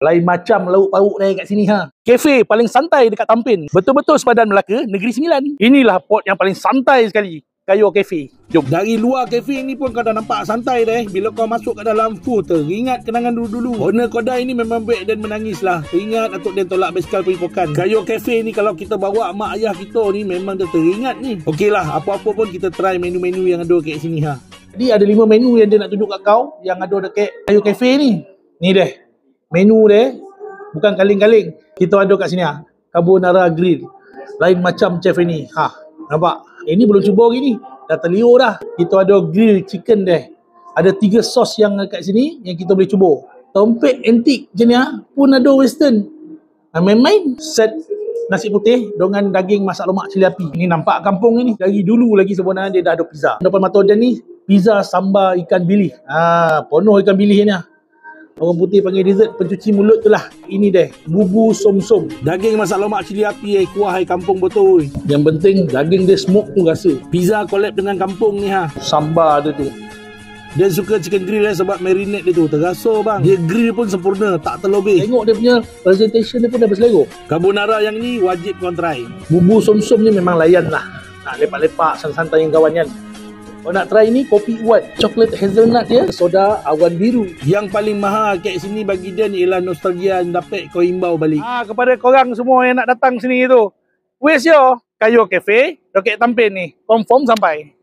Lain macam lauk pauk dia kat sini ha. Kafe paling santai dekat Tampin. Betul-betul sepadan Melaka, Negeri Sembilan. Inilah pot yang paling santai sekali. Kayo Cafe. Jom. Dari luar kafe ni pun kau dah nampak santai dah. Bila kau masuk ke dalam, teringat kenangan dulu-dulu. Owner kedai ni memang baik dan menangis lah. Teringat Atuk Dan tolak basikal pergi pokan. Kayo Cafe ni kalau kita bawa mak ayah kita ni memang dia teringat ni. Okey lah, apa-apa pun kita try menu-menu yang ada kat sini ha. Jadi ada 5 menu yang dia nak tunjuk kat kau yang ada dekat Kayo Cafe ni. Ni deh. Menu dia bukan kaling-kaling. Kita ada kat sini ha. Carbonara grill. Lain macam chef ini. Ha, nampak? Ini belum cuba lagi ni. Dah terliur dah. Kita ada grill chicken deh. Ada 3 sos yang kat sini yang kita boleh cuba. Tompek antik je ni ha. Pun ada western. Main-main set nasi putih dengan daging masak lemak cili api. Ini nampak kampung ni. Dari dulu lagi sebenarnya dia dah ada pizza. Depan mata dia ni pizza sambal ikan bilis. Ha, penuh ikan bilis ni ha. Orang putih panggil dessert pencuci mulut tu lah. Ini deh, bubu som-som. Daging masak lemak cili api, kuah kampung betul. Yang penting daging dia smoke tu rasa. Pizza collab dengan kampung ni ha. Sambal dia tu. Dia suka chicken grill sebab marinade dia tu. Terasa bang. Dia grill pun sempurna, tak terlebih. Tengok dia punya presentation dia pun dah berselera. Carbonara yang ni wajib kau try. Bubu som-som ni memang layan lah. Nak lepak-lepak santai-santai yang kawan kan. Kalau nak try ni, kopi uat coklat hazelnut dia, soda awan biru. Yang paling mahal kat sini bagi dia ni ialah nostalgia yang dapat kau imbau balik. Kepada korang semua yang nak datang sini tu, wes yo Kayo Cafe dekat Tampin ni, confirm sampai.